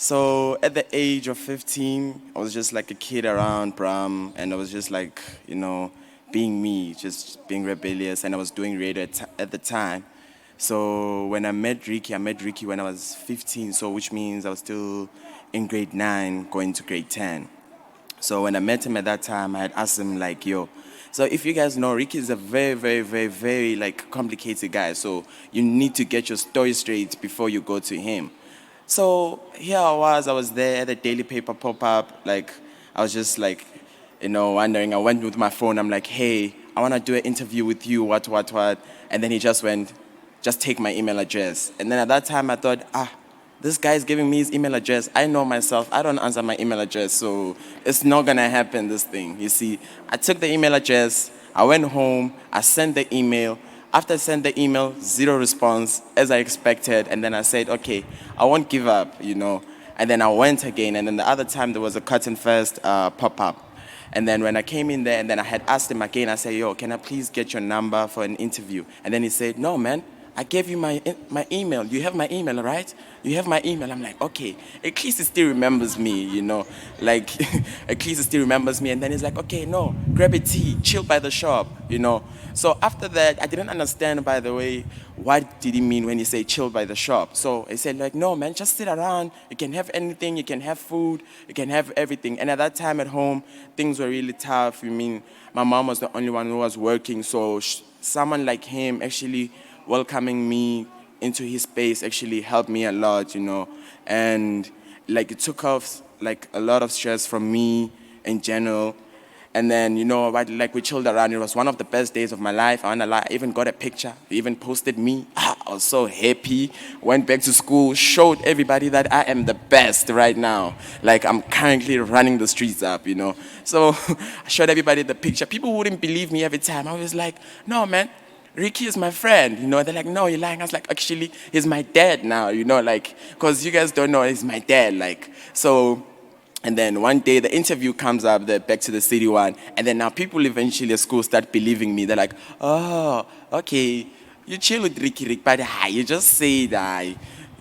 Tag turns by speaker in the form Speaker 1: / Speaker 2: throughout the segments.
Speaker 1: So at the age of 15, I was just like a kid around Bram, and I was just like, being me, just being rebellious, and I was doing radio at the time. So when I met Ricky when I was 15, so which means I was still in grade 9, going to grade 10. So when I met him at that time, I had asked him like, yo, so if you guys know, Ricky is a very, very, very, very like complicated guy. So you need to get your story straight before you go to him. So here I was there at the daily paper pop up, like I was just like, wondering. I went with my phone. I'm like, hey, I want to do an interview with you. What? And then he just went, just take my email address. And then at that time I thought, this guy's giving me his email address. I know myself. I don't answer my email address, so it's not gonna happen. This thing, you see. I took the email address. I went home. I sent the email. After I sent the email, zero response as I expected. And then I said, okay, I won't give up. And then I went again. And then the other time there was a Cotton Fest pop up. And then when I came in there, and then I had asked him again, I said, yo, can I please get your number for an interview? And then he said, no, man, I gave you my email. You have my email, right? You have my email. I'm like, okay, at least he still remembers me. Like, at least he still remembers me. And then he's like, okay, no, grab a tea, chill by the shop. So after that, I didn't understand, by the way, what did he mean when he said chill by the shop. So he said, like, no, man, just sit around. You can have anything. You can have food. You can have everything. And at that time at home, things were really tough. My mom was the only one who was working. So someone like him actually welcoming me into his space actually helped me a lot. And like it took off like a lot of stress from me in general. And then, like we chilled around. It was one of the best days of my life. I wanna lie, I even got a picture. He even posted me. I was so happy. Went back to school, showed everybody that I am the best right now. Like I'm currently running the streets up. So I showed everybody the picture. People wouldn't believe me every time. I was like, no, man, Ricky is my friend. They're like, no, you're lying. I was like, actually, he's my dad now, like, because you guys don't know, he's my dad, like, so. And then one day the interview comes up, the Back to the City one, and then now people eventually at school start believing me. They're like, oh, okay, you chill with Riky Rick, but you just say that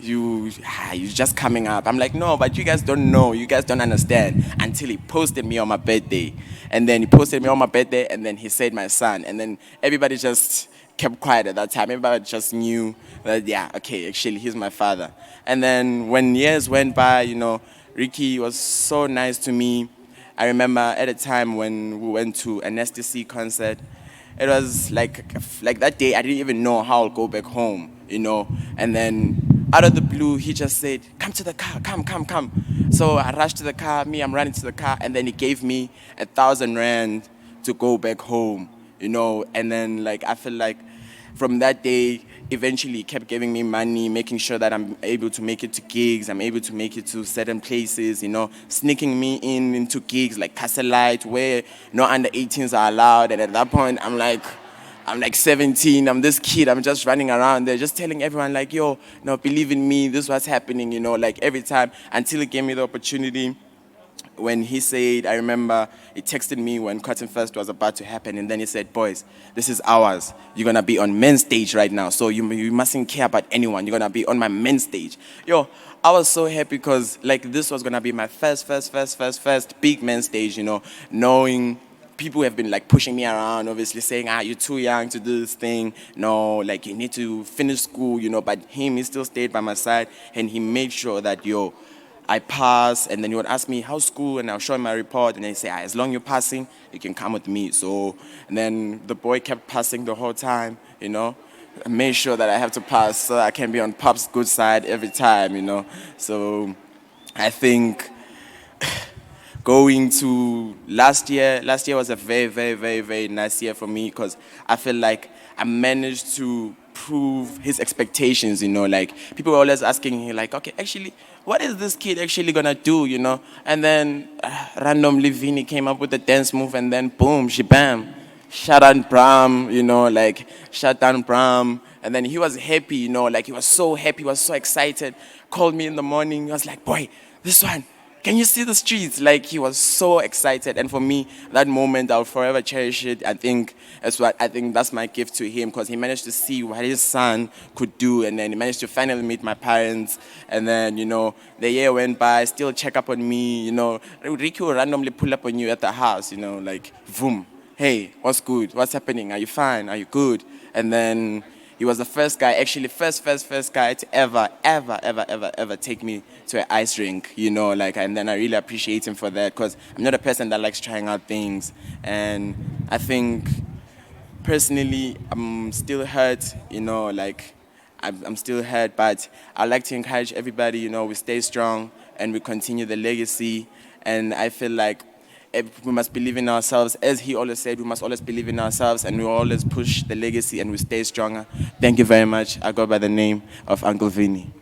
Speaker 1: you're just coming up. I'm like, no, but you guys don't know, you guys don't understand until he posted me on my birthday. And then he posted me on my birthday, and then he said my son, and then everybody just kept quiet at that time. Everybody just knew that, yeah, okay, actually, he's my father. And then when years went by, Ricky was so nice to me. I remember at a time when we went to an STC concert, it was like that day I didn't even know how I'll go back home. And then out of the blue, he just said, come to the car, come. So I rushed to the car, I'm running to the car, and then he gave me 1,000 rand to go back home. And then like I feel like from that day, eventually he kept giving me money, making sure that I'm able to make it to gigs, I'm able to make it to certain places, sneaking me into gigs like Castlelight where no under 18s are allowed. And at that point, I'm like 17, I'm this kid, I'm just running around there, just telling everyone like, yo, no, believe in me, this is what's happening, like every time, until he gave me the opportunity. When he said, I remember he texted me when Cotton Fest was about to happen, and then he said, boys, this is ours. You're going to be on men's stage right now, so you mustn't care about anyone. You're going to be on my men's stage. Yo, I was so happy because like this was going to be my first big men's stage, knowing people have been like pushing me around, obviously saying, you're too young to do this thing. No, like you need to finish school, but he still stayed by my side, and he made sure that, yo, I pass, and then he would ask me, how's school? And I'll show him my report, and then he say, as long as you're passing, you can come with me. So, and then the boy kept passing the whole time. I made sure that I have to pass so I can be on Pop's good side every time. So I think going to last year was a very, very, very, very nice year for me because I feel like I managed to prove his expectations, like people were always asking me like, okay, actually, what is this kid actually gonna do? And then randomly Vinny came up with a dance move, and then boom, shabam, shut down Bram, like shut down Bram. And then he was happy, like he was so happy, he was so excited, called me in the morning, he was like, boy, this one, can you see the streets? Like, he was so excited. And for me, that moment, I'll forever cherish it. I think that's my gift to him, because he managed to see what his son could do. And then he managed to finally meet my parents. And then, the year went by, still check up on me. Ricky will randomly pull up on you at the house, like, boom. Hey, what's good? What's happening? Are you fine? Are you good? And then he was the first guy, actually, first guy to ever take me to an ice rink, and then I really appreciate him for that, because I'm not a person that likes trying out things. And I think personally, I'm still hurt, I'm still hurt, but I like to encourage everybody, we stay strong and we continue the legacy. And I feel like we must believe in ourselves. As he always said, we must always believe in ourselves, and we always push the legacy and we stay stronger. Thank you very much. I go by the name of Uncle Vinny.